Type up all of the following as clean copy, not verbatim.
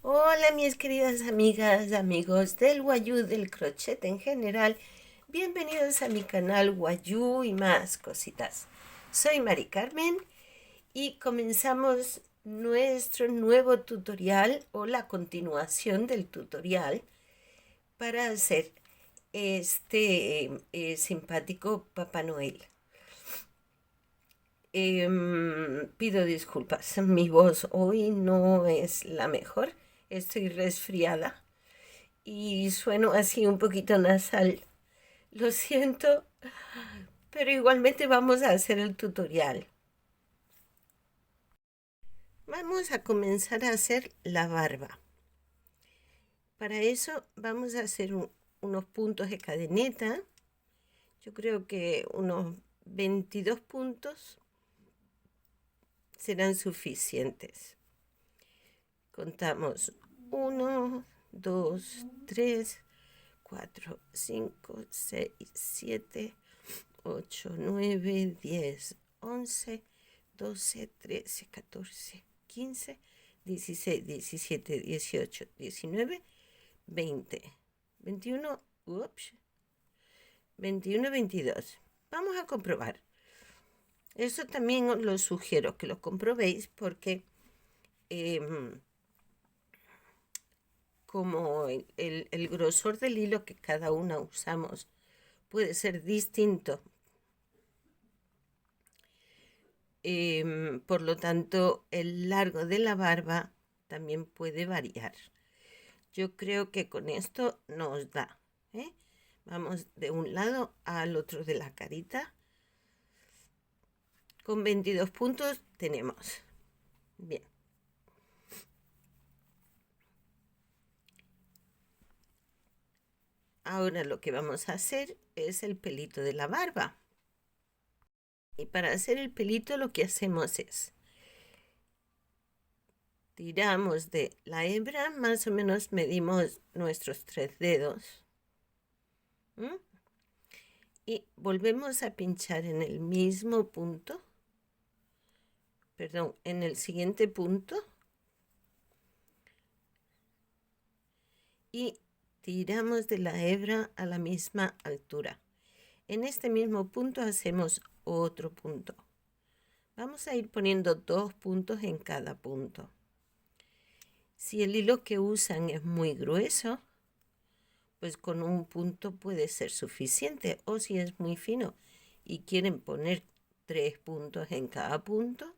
Hola mis queridas amigas, amigos del Wayuu, del crochet en general. Bienvenidos a mi canal Wayuu y más cositas. Soy Mari Carmen y comenzamos nuestro nuevo tutorial o la continuación del tutorial para hacer este simpático Papá Noel. Pido disculpas, mi voz hoy no es la mejor, estoy resfriada y sueno así un poquito nasal. Lo siento, pero igualmente vamos a hacer el tutorial. Vamos a comenzar a hacer la barba. Para eso vamos a hacer unos puntos de cadeneta. Yo creo que unos 22 puntos serán suficientes. Contamos 1, 2, 3, 4, 5, 6, 7, 8, 9, 10, 11, 12, 13, 14, 15, 16, 17, 18, 19, 20, 21, 21, 22. Vamos a comprobar. Eso también os lo sugiero que lo comprobéis porque como el grosor del hilo que cada una usamos puede ser distinto, por lo tanto el largo de la barba también puede variar. Yo creo que con esto nos da, ¿eh? Vamos de un lado al otro de la carita. Con 22 puntos tenemos. Bien. Ahora lo que vamos a hacer es el pelito de la barba. Y para hacer el pelito lo que hacemos es tiramos de la hebra, más o menos medimos nuestros 3 dedos. ¿Mm? Y volvemos a pinchar en el mismo punto, perdón, en el siguiente punto. Y tiramos de la hebra a la misma altura. En este mismo punto hacemos otro punto. Vamos a ir poniendo 2 puntos en cada punto. Si el hilo que usan es muy grueso, pues con un punto puede ser suficiente. O si es muy fino y quieren poner 3 puntos en cada punto,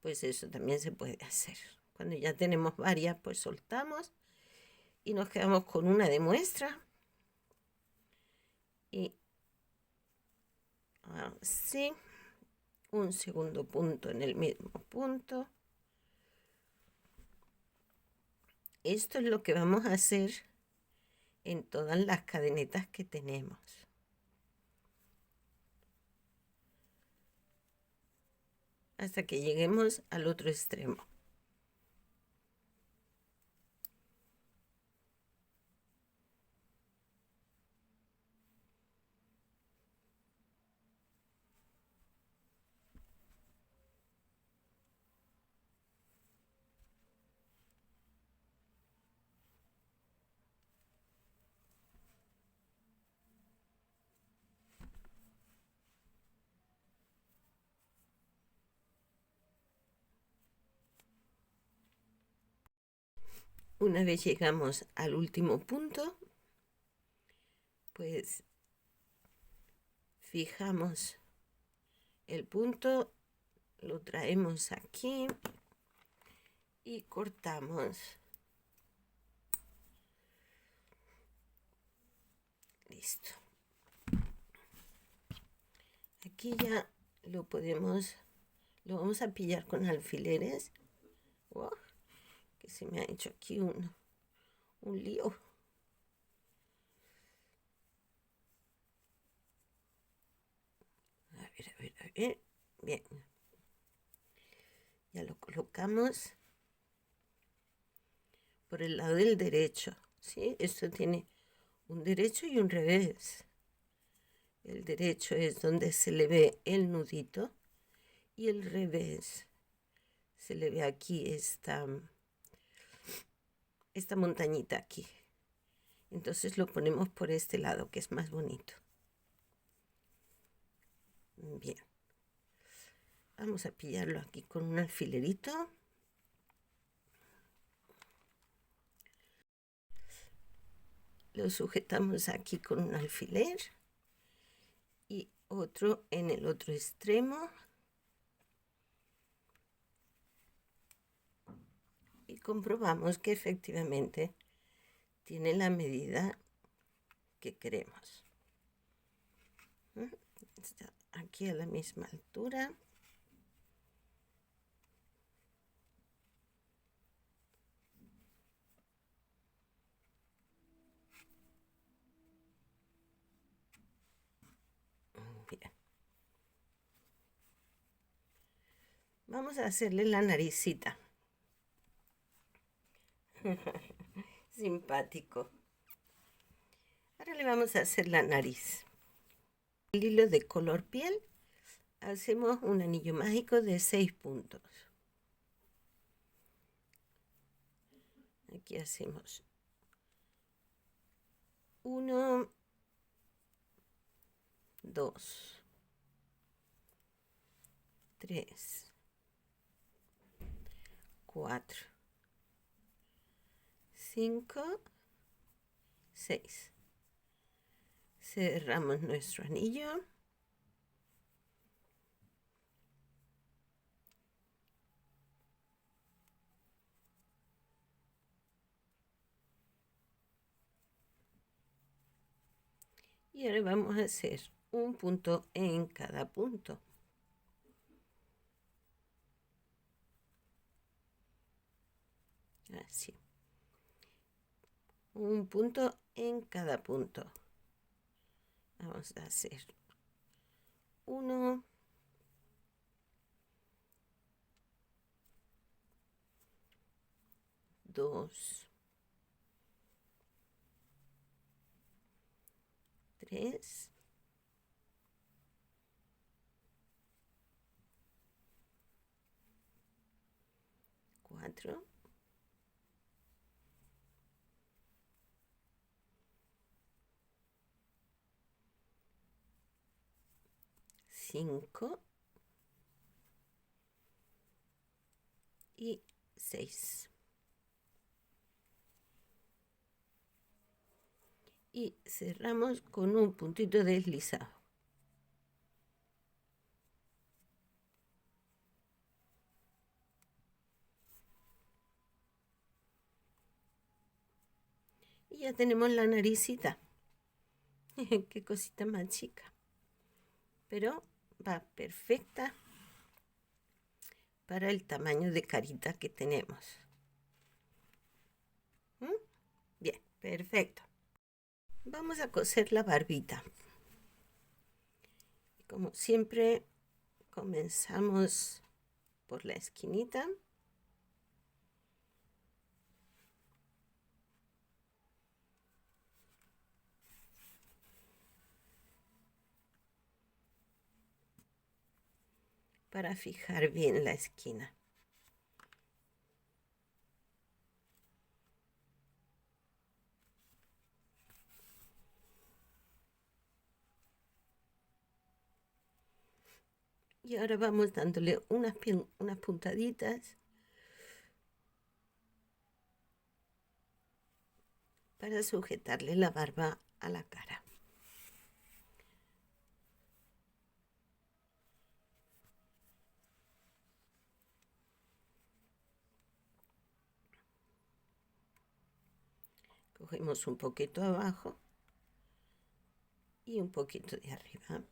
pues eso también se puede hacer. Cuando ya tenemos varias, pues soltamos y nos quedamos con una de muestra. Y así, un segundo punto en el mismo punto. Esto es lo que vamos a hacer en todas las cadenetas que tenemos. Hasta que lleguemos al otro extremo. Una vez llegamos al último punto, pues fijamos el punto, lo traemos aquí y cortamos. Listo. Aquí ya lo vamos a pillar con alfileres. Oh, que se me ha hecho aquí un lío. A ver. Bien. Ya lo colocamos por el lado del derecho, ¿sí? Esto tiene un derecho y un revés. El derecho es donde se le ve el nudito y el revés se le ve aquí esta esta montañita aquí. Entonces lo ponemos por este lado, que es más bonito. Bien. Vamos a pillarlo aquí con un alfilerito. Lo sujetamos aquí con un alfiler y otro en el otro extremo. Y comprobamos que efectivamente tiene la medida que queremos. Está aquí a la misma altura. Bien. Vamos a hacerle la naricita. Simpático. Ahora le vamos a hacer la nariz. El hilo de color piel, hacemos un anillo mágico de 6 puntos. Aquí hacemos 1, 2, 3, 4, 5, 6. Cerramos nuestro anillo. Y ahora vamos a hacer un punto en cada punto. Así. Un punto en cada punto. Vamos a hacer 1, 2, 3, 4, 5 y 6. Y cerramos con un puntito deslizado. Y ya tenemos la naricita. Qué cosita más chica. Pero va perfecta para el tamaño de carita que tenemos. Bien, perfecto. Vamos a coser la barbita. Como siempre, comenzamos por la esquinita. Para fijar bien la esquina. Y ahora vamos dándole unas puntaditas para sujetarle la barba a la cara. Cogemos un poquito abajo y un poquito de arriba.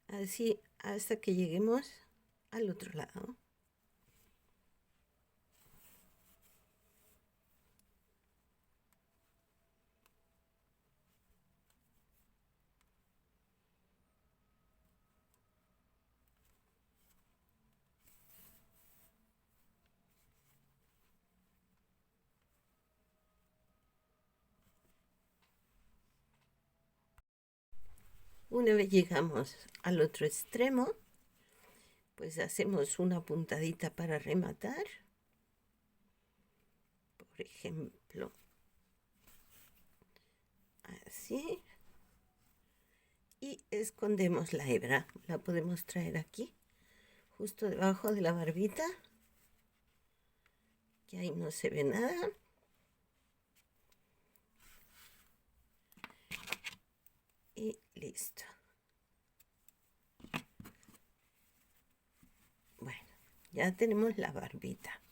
Así hasta que lleguemos al otro lado. Una vez llegamos al otro extremo, pues hacemos una puntadita para rematar. Por ejemplo, así. Y escondemos la hebra. La podemos traer aquí, justo debajo de la barbita, que ahí no se ve nada. Y listo. Bueno, ya tenemos la barbita.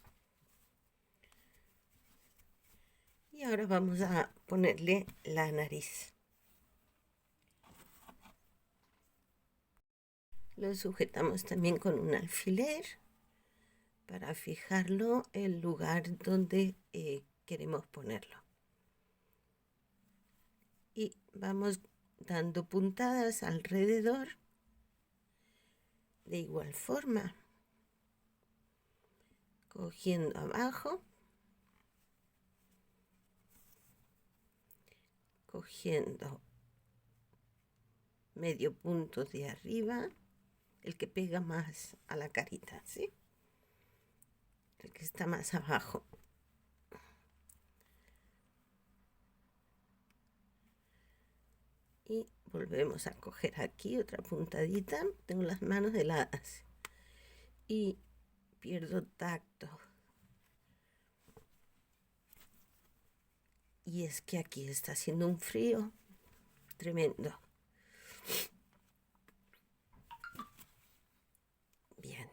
Y ahora vamos a ponerle la nariz. Lo sujetamos también con un alfiler para fijarlo el lugar donde queremos ponerlo. Y vamos dando puntadas alrededor de igual forma, cogiendo abajo, cogiendo medio punto de arriba, el que pega más a la carita, ¿sí? El que está más abajo. Y volvemos a coger aquí otra puntadita. Tengo las manos heladas y pierdo tacto. Y es que aquí está haciendo un frío tremendo. Bien.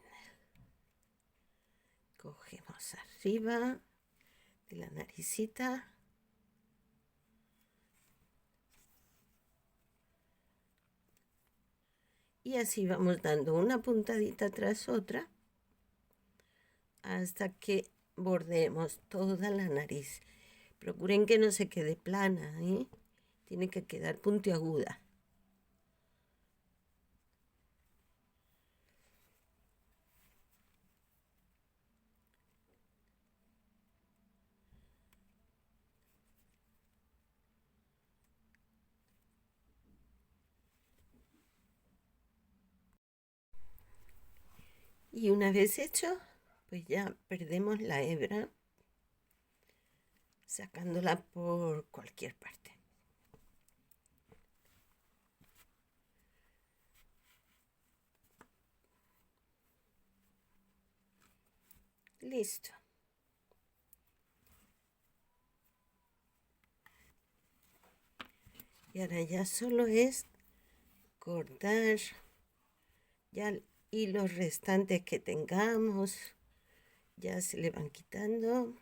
Cogemos arriba de la naricita. Y así vamos dando una puntadita tras otra hasta que bordeemos toda la nariz. Procuren que no se quede plana, ¿eh? Tiene que quedar puntiaguda. Y una vez hecho, pues ya perdemos la hebra sacándola por cualquier parte. Listo. Y ahora ya solo es cortar ya y los restantes que tengamos ya se le van quitando.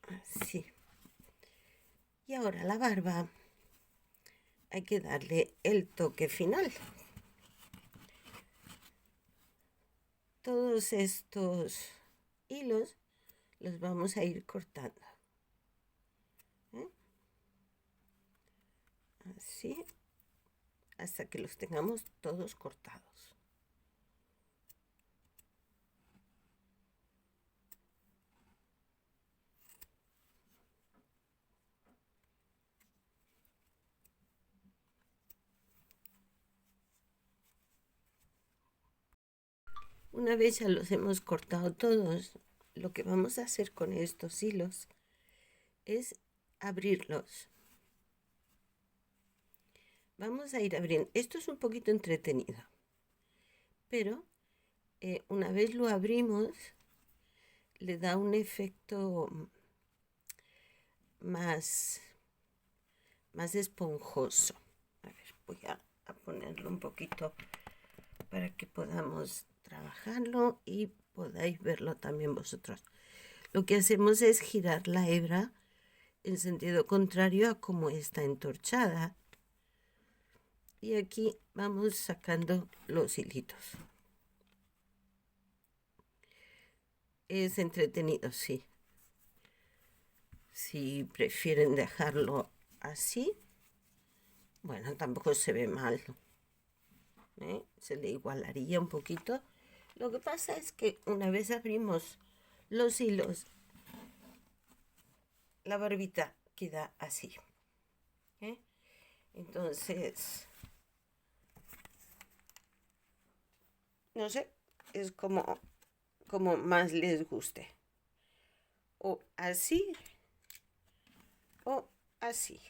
Así. Y ahora la barba hay que darle el toque final. Todos estos hilos los vamos a ir cortando. Así, hasta que los tengamos todos cortados. Una vez ya los hemos cortado todos, lo que vamos a hacer con estos hilos es abrirlos. Vamos a ir abriendo. Esto es un poquito entretenido, pero una vez lo abrimos, le da un efecto más esponjoso. A ver, voy a ponerlo un poquito para que podamos trabajarlo y podáis verlo también vosotros. Lo que hacemos es girar la hebra en sentido contrario a como está entorchada. Y aquí vamos sacando los hilitos. Es entretenido, sí. Si prefieren dejarlo así, bueno, tampoco se ve mal. Se le igualaría un poquito. Lo que pasa es que una vez abrimos los hilos, la barbita queda así. Entonces, no sé, es como más les guste. O así o así.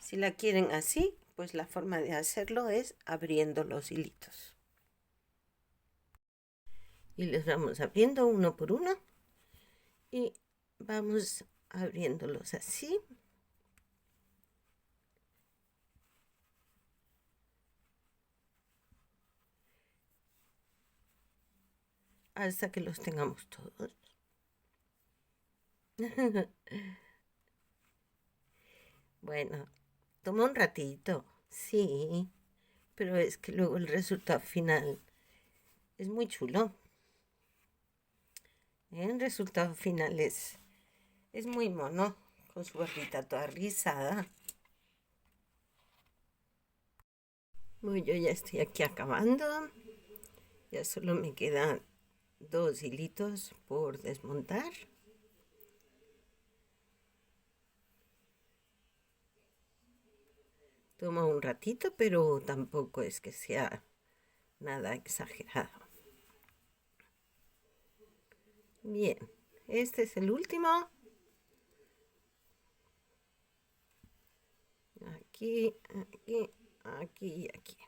Si la quieren así, pues la forma de hacerlo es abriendo los hilitos. Y les vamos abriendo uno por uno y vamos abriéndolos así. Hasta que los tengamos todos. Bueno, toma un ratito, sí, pero es que luego el resultado final es muy chulo. El resultado final es muy mono, con su barrita toda rizada. Bueno, yo ya estoy aquí acabando. Ya solo me quedan 2 hilitos por desmontar. Toma un ratito, pero tampoco es que sea nada exagerado. Bien, este es el último. Aquí, aquí, aquí y aquí.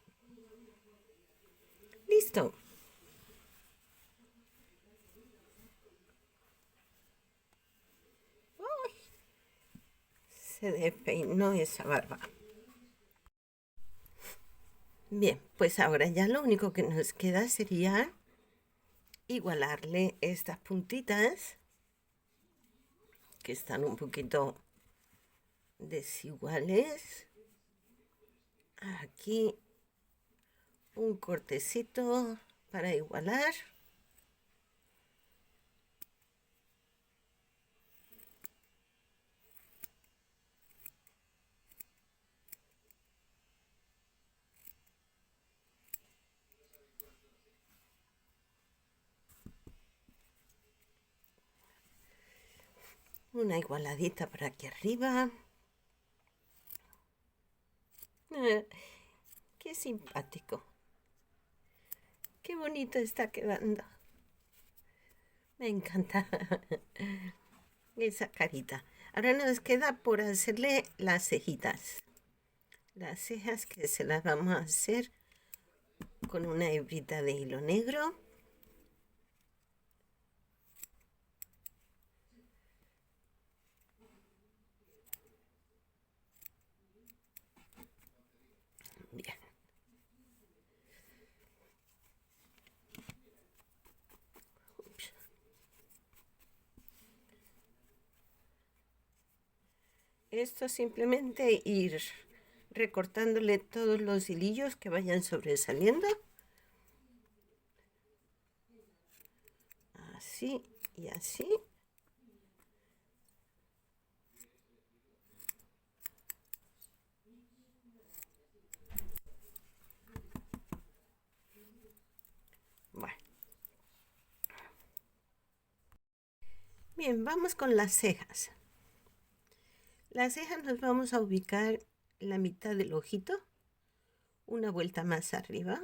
Listo. Se despeinó esa barba. Bien, pues ahora ya lo único que nos queda sería igualarle estas puntitas que están un poquito desiguales. Aquí un cortecito para igualar. Una igualadita por aquí arriba. Qué simpático. Qué bonito está quedando. Me encanta esa carita. Ahora nos queda por hacerle las cejitas. Las cejas que se las vamos a hacer con una hebrita de hilo negro. Bien. Ups. Esto simplemente ir recortándole todos los hilillos que vayan sobresaliendo. Así y así. Bueno. Bien, vamos con las cejas. Las cejas nos vamos a ubicar la mitad del ojito, una vuelta más arriba,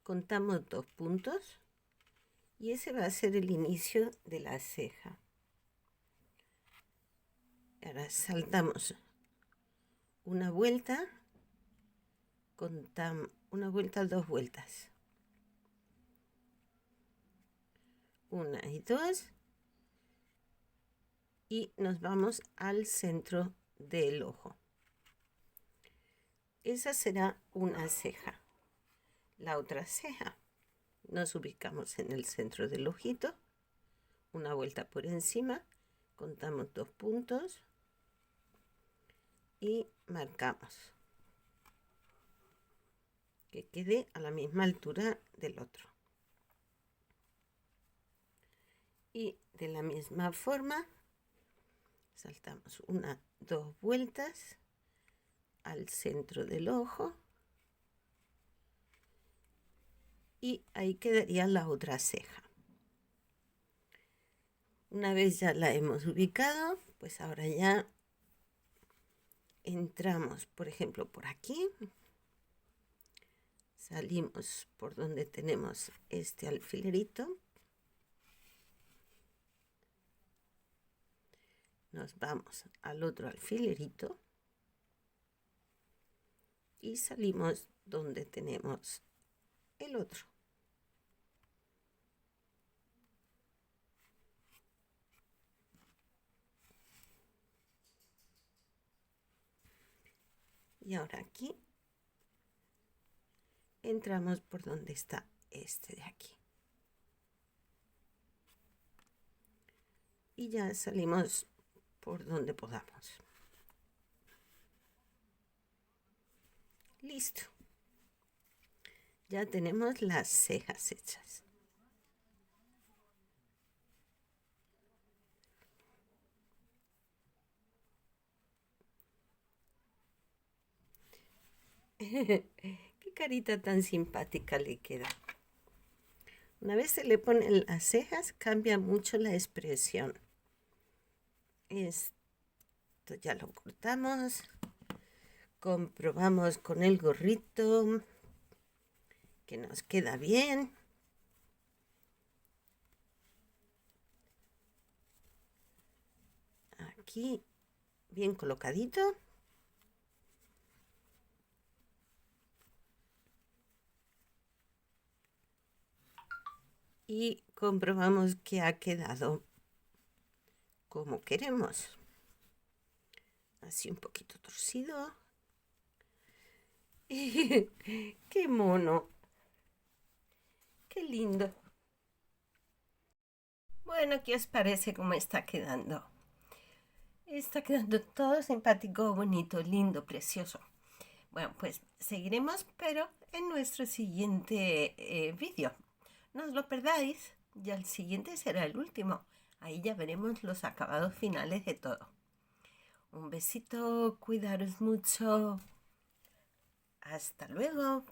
contamos 2 puntos y ese va a ser el inicio de la ceja. Ahora saltamos una vuelta, contamos una vuelta, 2 vueltas, 1 y 2 y nos vamos al centro del ojo. Esa será una ceja. La otra ceja, nos ubicamos en el centro del ojito, una vuelta por encima, contamos 2 puntos y marcamos que quede a la misma altura del otro. Y de la misma forma saltamos 2 vueltas al centro del ojo y ahí quedaría la otra ceja. Una vez ya la hemos ubicado, pues ahora ya entramos, por ejemplo, por aquí, salimos por donde tenemos este alfilerito, nos vamos al otro alfilerito y salimos donde tenemos el otro. Y ahora aquí entramos por donde está este de aquí. Y ya salimos por donde podamos. Listo. Ya tenemos las cejas hechas. Qué carita tan simpática le queda. Una vez se le ponen las cejas, cambia mucho la expresión. Esto ya lo cortamos. Comprobamos con el gorrito que nos queda bien. Aquí, bien colocadito. Y comprobamos que ha quedado como queremos. Así un poquito torcido. ¡Qué mono! ¡Qué lindo! Bueno, ¿qué os parece cómo está quedando? Está quedando todo simpático, bonito, lindo, precioso. Bueno, pues seguiremos, pero en nuestro siguiente vídeo. No os lo perdáis, ya el siguiente será el último. Ahí ya veremos los acabados finales de todo. Un besito, cuidaros mucho. Hasta luego.